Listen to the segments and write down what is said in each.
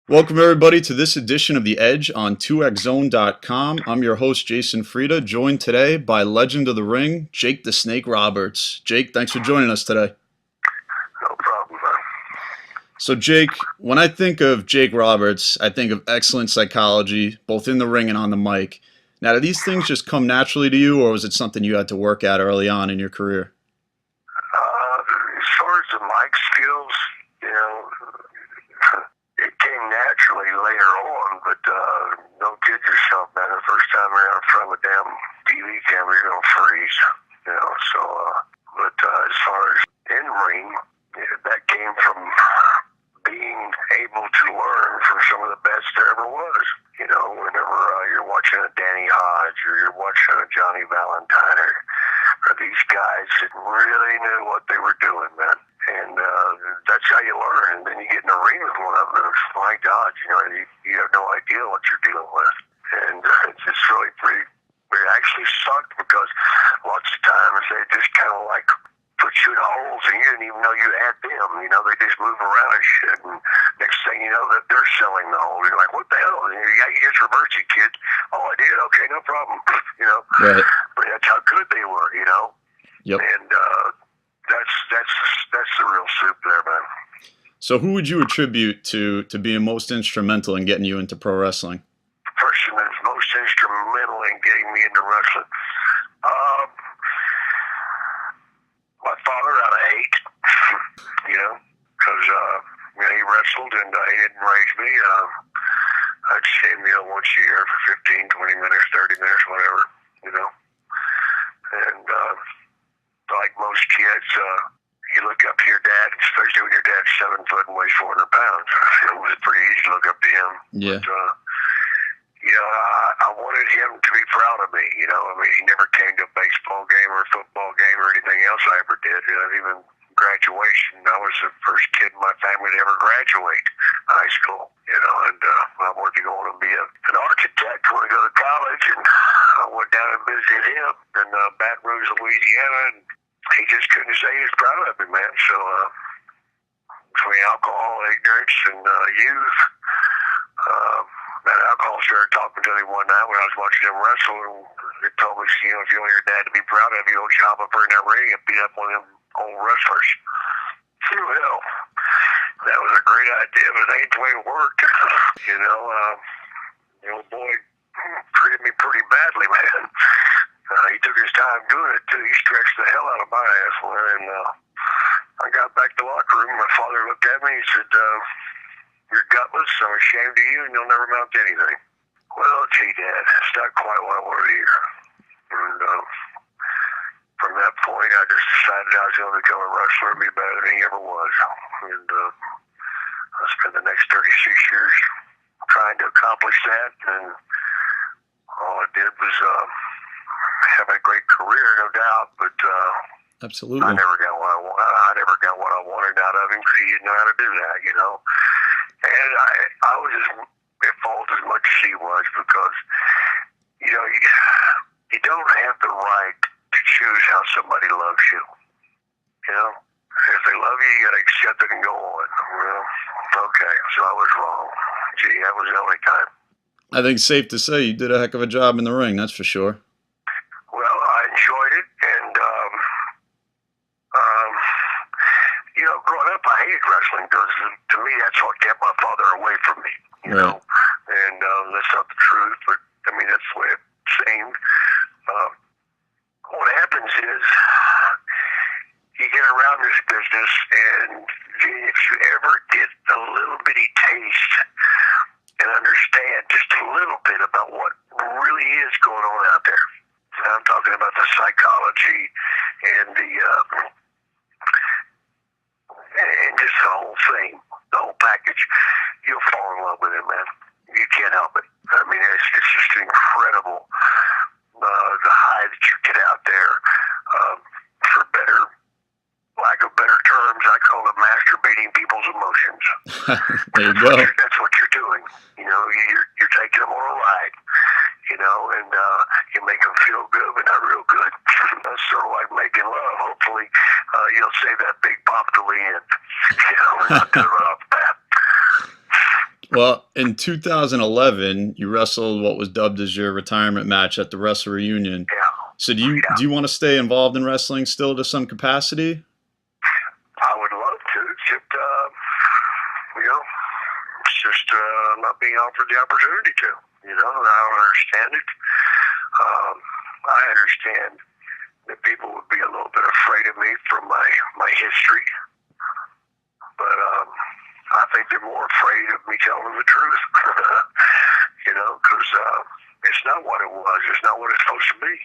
Welcome, everybody, to this edition of The Edge on 2xzone.com. I'm your host, Jason Frieda, joined today by legend of the ring, Jake the Snake Roberts. Jake, thanks for joining us today. No problem, man. So, Jake, when I think of Jake Roberts, I think of excellent psychology, both in the ring and on the mic. Now, do these things just come naturally to you, or was it something you had to work at early on in your career? As far as the mic skills, it came naturally later on, but don't kid yourself, man. The first time you're out in front of a damn TV camera, you're going to freeze, as far as in ring, that came from being able to learn from some of the best there ever was. Whenever you're watching a Danny Hodge or you're watching a Johnny Valentine or these guys that really knew what they were doing, man. And that's how you learn. And then you get in the ring with one of them. It's, my God, you have no idea what you're dealing with. And it's really pretty. It actually sucked because lots of times they just kind of like put you in holes and you didn't even know you had them. They just move around and shit. And next thing you know, that they're selling the hole. You're like, what the hell? And you just reverse it, kid. Oh, I did? Okay, no problem. Right. But that's how good they were, Yep. And that's the real soup there, man. So, who would you attribute to being most instrumental in getting you into pro wrestling? Person that's most instrumental in getting me into wrestling. My father out of hate, because he wrestled and he didn't raise me. I'd see him, once a year for 15, 20 minutes, 30 minutes, whatever, And like most kids, you look up to your dad, especially when your dad's 7 foot and weighs 400 pounds. It was pretty easy to look up to him. Yeah. But, I wanted him to be proud of me, he never came to a baseball game or a football game or anything else I ever did. Even graduation, I was the first kid in my family to ever graduate high school, and I wanted to go on and be an architect when I go to college, and I went down and visited him in Baton Rouge, Louisiana, and he just couldn't say he was proud of me, man. So, between alcohol, ignorance, and youth, that alcohol started talking to me one night when I was watching him wrestle, and they told me, if you want your dad to be proud of you, don't you hop up in that ring and beat up one of them old wrestlers. Well, that was a great idea, but it ain't the way it worked. The old boy treated me pretty badly, man. He took his time doing it, too. He stretched the hell out of my ass, and I got back to the locker room. My father looked at me and said, you're gutless, I'm ashamed of you, and you'll never amount to anything. Well, gee, Dad, it's not quite what I wanted to hear. And from that point, I just decided I was going to become a wrestler and be better than he ever was. And I spent the next 36 years trying to accomplish that, and all I did was have a great career, no doubt, but Absolutely. I never got what I wanted out of him because he didn't know how to do that, And I was at fault as much as he was because, you don't have the right to choose how somebody loves you. If they love you, you got to accept it and go on. Okay, so I was wrong. Gee, that was the only time. I think it's safe to say you did a heck of a job in the ring, that's for sure. Well, I enjoyed it, and growing up, I hated wrestling because to me that's what kept my father away from me. And that's not the truth, but that's the way it seemed. What happens is you get around this business, and if you ever get a little bitty taste and understand just a little bit about what really is going on out there. I'm talking about the psychology and and just the whole thing, the whole package. You'll fall in love with it, man. You can't help it. It's just incredible the high that you get out there. For lack of better terms, I call it masturbating people's emotions. There you go. That's what you're doing. You're taking them on a ride. And you make them feel good, but not real good. That's sort of like making love. Hopefully, you'll save that big pop till the end. Not do it right off the bat. Well, in 2011, you wrestled what was dubbed as your retirement match at the Wrestle Reunion. Yeah, So do you want to stay involved in wrestling still to some capacity? I would love to. Except, it's just not being offered the opportunity to. I don't understand it. I understand that people would be a little bit afraid of me from my history, but I think they're more afraid of me telling them the truth. Because it's not what it was. It's not what it's supposed to be.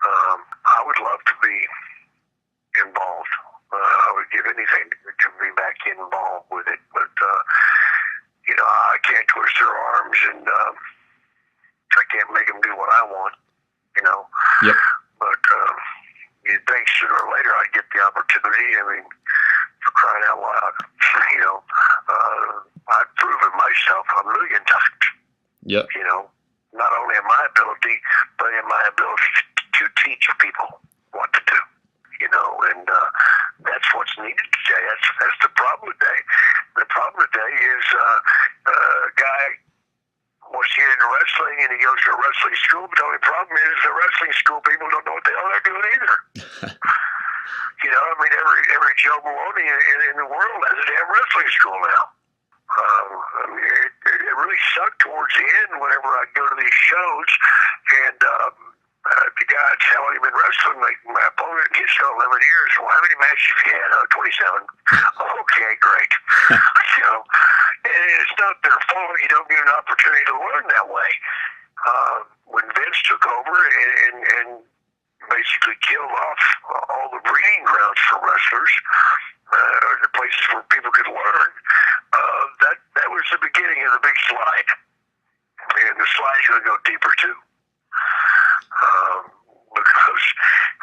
I would love to be involved. I would give anything to be back involved with it, but I can't twist their arms and I can't make them do what I want. Yep. But you'd think sooner or later I'd get the opportunity. I mean, for crying out loud, I've proven myself a million times. Yep. Not only in my ability, but in my ability to teach people what to do. And that's what's needed today. That's the problem today. The problem today is a guy wants to get into wrestling and he goes to a wrestling school, but the only problem is the wrestling school people don't know what the hell they're doing either. Every Joe Maloney in the world has a damn wrestling school now. It really sucked towards the end whenever I'd go to these shows and the guy telling him in wrestling, like, my opponent gets 11 years. Well, how many matches have you had? 27. Okay, great. And it's not their fault. You don't get an opportunity to learn that way. When Vince took over and basically killed off all the breeding grounds for wrestlers, the places where people could learn, that was the beginning of the big slide. And the slide's going to go deeper, too. Because,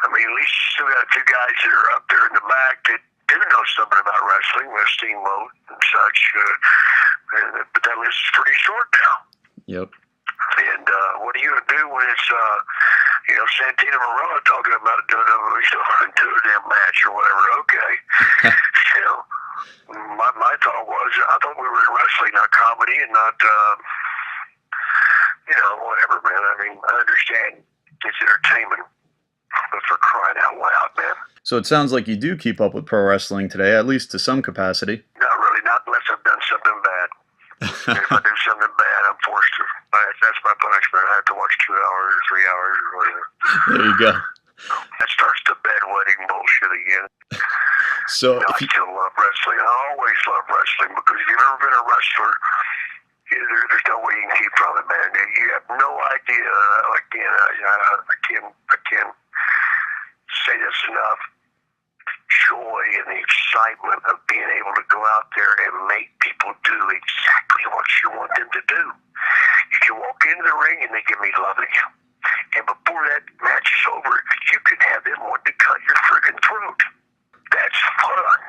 at least you still got a few guys that are up there in the back that do know something about wrestling, with Steamboat and such. But that list is pretty short now. Yep. And what are you going to do when it's, Santino Marella talking about doing a damn match or whatever? Okay. My thought was, I thought we were in wrestling, not comedy, and not, whatever, man. I understand it's entertainment, but for crying out loud, man. So it sounds like you do keep up with pro wrestling today, at least to some capacity. Not really, not unless I've done something bad. If I do something bad, I'm forced to. That's my punishment. I have to watch 2 hours or 3 hours or whatever. There you go. That starts the bedwetting bullshit again. So I still love wrestling. I always love wrestling because if you've ever been a wrestler, there's no way you can keep from it, man. You have no idea. Again, I can't say this enough. Joy and the excitement of being able to go out there and make people do exactly what you want them to do. You can walk into the ring and they can be loving you. And before that match is over, you can have them want to cut your friggin' throat. That's fun.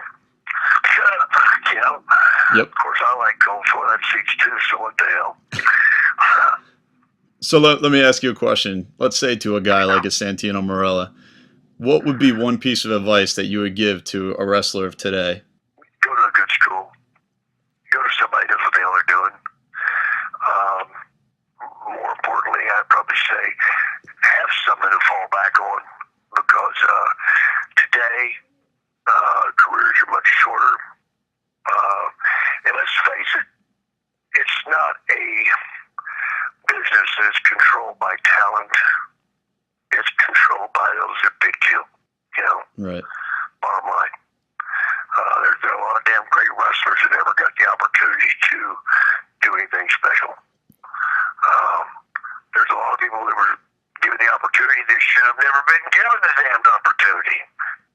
Yep. Of course, I like going for that seats too, so what the hell? So let me ask you a question. Let's say to a guy like a Santino Marella, what would be one piece of advice that you would give to a wrestler of today? Go to a good school. Go to somebody who knows what the hell they're doing. More importantly, I'd probably say have something to fall back on because today careers are much shorter. And let's face it, it's not a business that's controlled by talent. It's controlled by those that picked you. Right. Bottom line. There's been a lot of damn great wrestlers that never got the opportunity to do anything special. There's a lot of people that were given the opportunity that should have never been given the damned opportunity.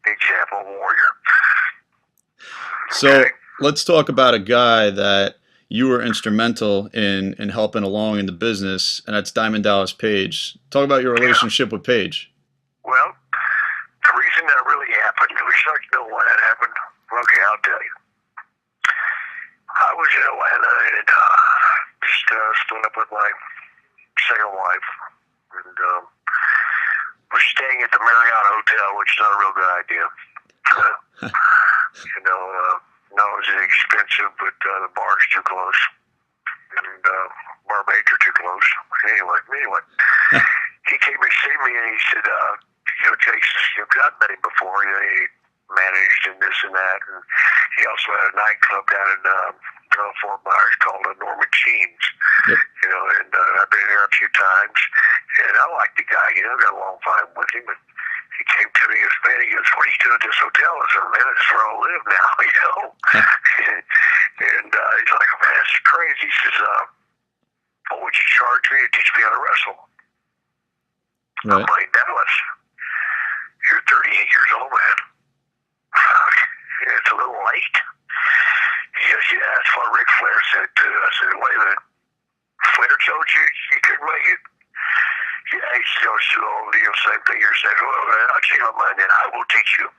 Example, Warrior. So let's talk about a guy that you were instrumental in helping along in the business, and that's Diamond Dallas Page. Talk about your relationship with Page. Well, the reason that really happened, we start to know why that happened. Okay, I'll tell you. I was in Atlanta and just split up with my second wife, and was staying at the Marriott Hotel, which is not a real good idea. Not as expensive, but the bar's too close. sergeant major too close. Anyway, he came and see me, and he said, Jake's, cause I've met him before. He managed and this and that, and he also had a nightclub down in Fort Myers called Norman Jean's. Yep. And I've been there a few times, and I like the guy. Got a long time with him, and he came to me and man, he goes, "What are you doing at this hotel?" I said, "Man, that's where I live now." And he's like, "Man, this is crazy." He says, "What would you charge me to teach me how to wrestle?" Right. I'm like, "Dallas, you're 38 years old, man. It's a little late." He goes, "Yeah, that's what Ric Flair said too." I said, "Wait a minute. Flair told you couldn't make it?" "Yeah, he said, same thing you're saying." "Well, I'll change my mind then. I will teach you."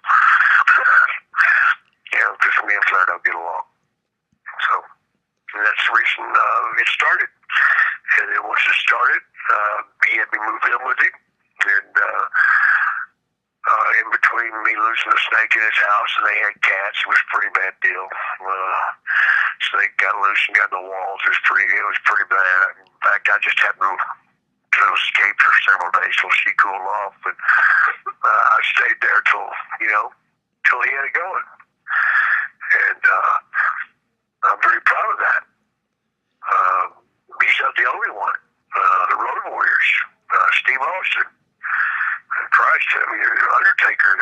Because me and Flair don't get along. So that's the reason it started. And then once it started, he had me move in with him. And in between me losing the snake in his house and they had cats, it was a pretty bad deal. Snake got loose and got in the walls. It was pretty bad. In fact, I just had to escape for several days till she cooled off. But I stayed there till he had it going. And I'm very proud of that. He's not the only one. The Road Warriors, Steve Austin, Christ, Undertaker.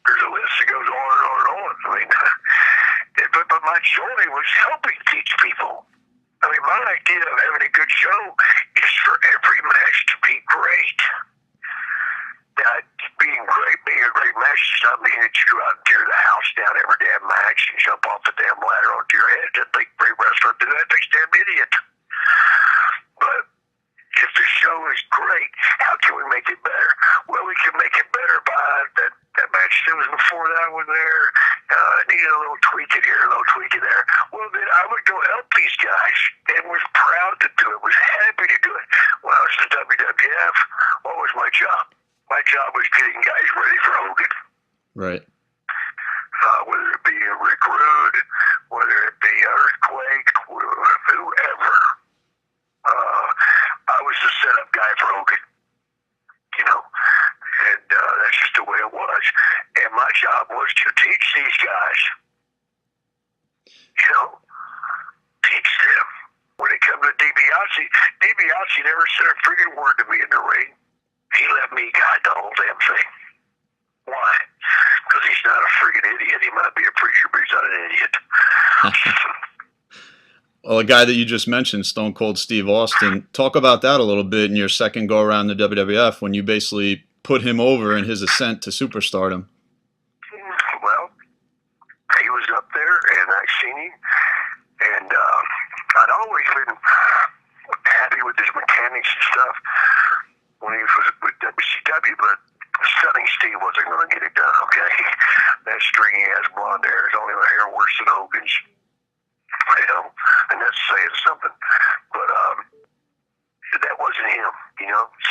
There's a list that goes on and on and on. I mean, but my joy was helping teach people. I mean, my idea of having a good show is for every match to be great. Now, being a great match does not mean that you go out and tear the house down every damn match and jump off the damn ladder onto your head. That big wrestler do that, they damn idiot. But if the show is great, how can we make it better? Well, we can make it better by that match that was before that one there. Needed a little tweak in here, a little tweak in there. Well, then I would go help these guys and was proud to do it, was happy to do it. When I was in the WWF, what was my job? My job was getting guys ready for Hogan. Right. Whether it be a Rick Rude, whether it be Earthquake, whoever. I was the setup guy for Hogan. And that's just the way it was. And my job was to teach these guys. Teach them. When it comes to DiBiase never said a friggin' word to me in the ring. He let me guide the whole damn thing. Why? Because he's not a friggin' idiot. He might be a preacher, but he's not an idiot. Well, a guy that you just mentioned, Stone Cold Steve Austin, talk about that a little bit in your second go around the WWF when you basically put him over in his ascent to superstardom. Well, he was up there, and I seen him, and I'd always been happy with his mechanics and stuff when he was with WCW, but Stunning Steve wasn't going to get it done, okay? That stringy ass blonde hair is only a hair worse than Hogan's. And that's saying something. But that wasn't him,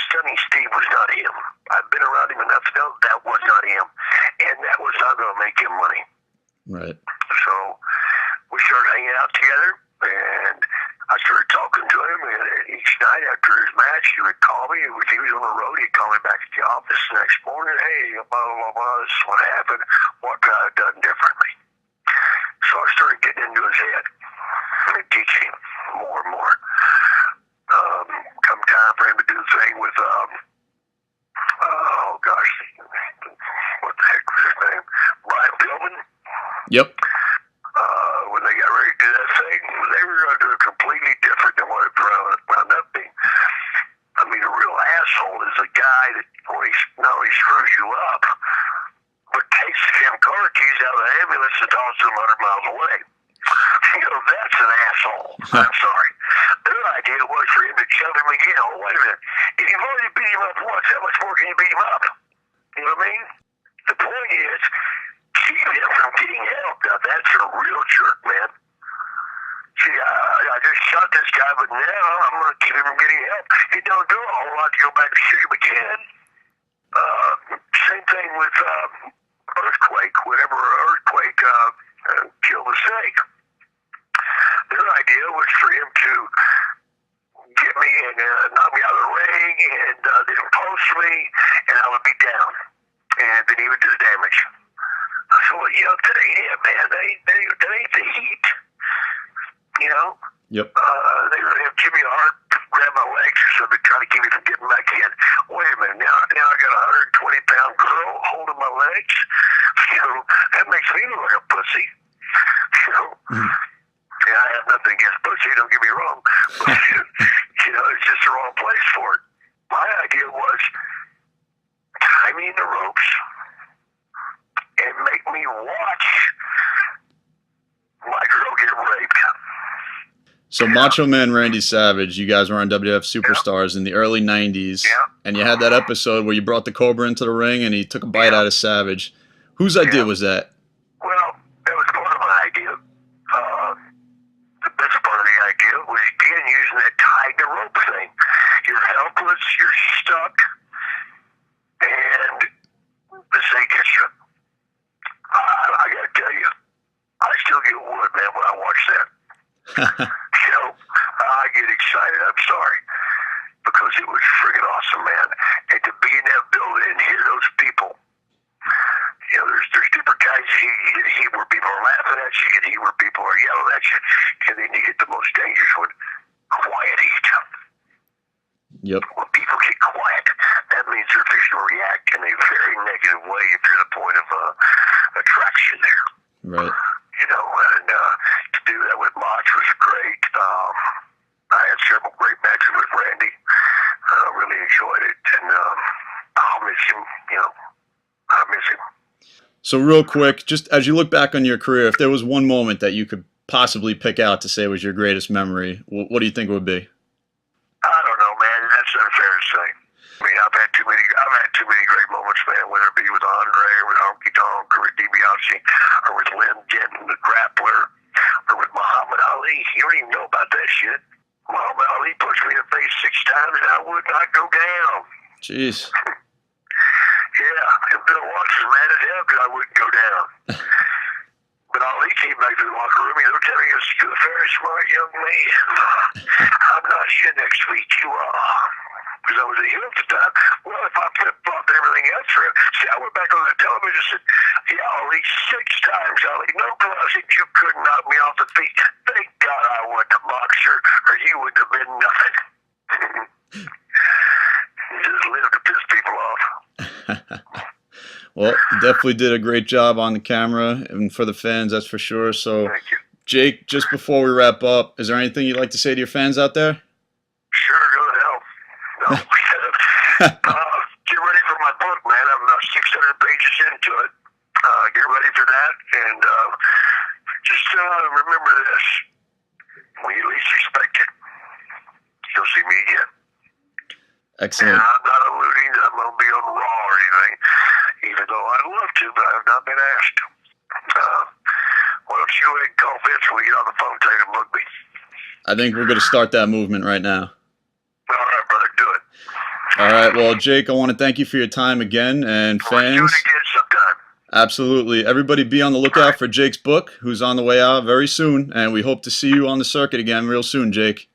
Stunning Steve was not him. I've been around him enough to know that was not him. And that was not going to make him money. Right. So we started hanging out together, and I started talking to him, and each night after his match, he would call me. If he was on the road, he'd call me back at the office the next morning. "Hey, blah, blah, blah, this is what happened. What could I have done differently?" So I started getting into his head and teaching him more and more. Come time for him to do the thing with, what the heck was his name? Brian Pillman? Yep. When they got ready to do that thing, they were going to do it completely different than what it wound up being. I mean, a real asshole is a guy that not only screws you up, but takes the damn car keys out of the ambulance and tosses them 100 miles away. That's an asshole. I'm sorry. Their idea was for him to shove him again. Oh, wait a minute. If you've already beat him up once, how much more can you beat him up? You know what I mean? The point is, keep him from getting help. Now, that's a real jerk, man. See, I just shot this guy, but now I'm going to keep him from getting help. He don't do a whole lot to go back and shoot him again. Same thing with Earthquake. Whenever Earthquake killed the snake, their idea was for him to that ain't it, man. That ain't the heat. You know? Yep. They would have Jimmy Hart grab my legs or something, try to keep me from getting back in. Wait a minute, now I got a 120-pound girl holding my legs. That makes me look like a pussy. Yeah, I have nothing against pussy, don't get me wrong. But, it's just the wrong place for it. My idea was tie me in the ropes and make me watch my girl get raped. So Macho Man Randy Savage, you guys were on WWF Superstars in the early 90s, and you had that episode where you brought the Cobra into the ring and he took a bite out of Savage. Whose idea was that? Well, that was part of my idea. The best part of the idea was, again, using that tie the rope thing. You're helpless, you're stuck, and the thing gets you. I gotta tell you, I still get wood, man, when I watch that. I get excited. I'm sorry, because it was friggin' awesome, man. And to be in that building and hear those people, there's different kinds of heat. You get heat where people are laughing at you, you get heat where people are yelling at you, and then you get the most dangerous one, quiet heat. Yep. When people get quiet, that means they're fixing to react in a very negative way if you're at the point of attraction there. Right. And to do that with Mach was great. I had several great matches with Randy. Really enjoyed it, and I'll miss him. I miss him. So real quick, just as you look back on your career, if there was one moment that you could possibly pick out to say was your greatest memory, what do you think it would be? I don't know, man. That's unfair to say. I mean, I've had too many great moments, man. Whether it be with Andre, or with Honky Tonk, or with DiBiase, or with Lynn Denton, the grappler, or with Muhammad Ali. You don't even know about that shit. Muhammad Ali punched me in the face 6 times, and I would not go down. Jeez. Yeah, and Bill Watts was mad as hell because I wouldn't go down. But Ali came back to the locker room, and they were telling us, "You're a very smart young man. I'm not here next week. You are." Because I was a heel at the time. Well, if I flip-flopped and everything else for him, see, I went back on the television and said, "Yeah, Ali, 6 times, Ali, no gloves, and you couldn't knock me off the feet. Thank God I wasn't a boxer, or you would have been nothing." Just live to piss people off. Well, you definitely did a great job on the camera and for the fans, that's for sure. So, Thank you. Jake, just before we wrap up, is there anything you'd like to say to your fans out there? Sure, go to hell. No. Get ready for my book, man. I'm about 600 pages into it. Get ready for that, and just remember this. When you least expect it, you'll see me again. Excellent. And I'm not alluding that I'm going to be on Raw or anything, even though I'd love to, but I've not been asked. Why don't you go ahead and call Vince when we get on the phone, tell him to book me. I think we're going to start that movement right now. All right, brother, do it. All right. Well, Jake, I want to thank you for your time again, and We'll do fans. it again sometime. Absolutely. Everybody be on the lookout for Jake's book, who's on the way out very soon, and we hope to see you on the circuit again real soon, Jake.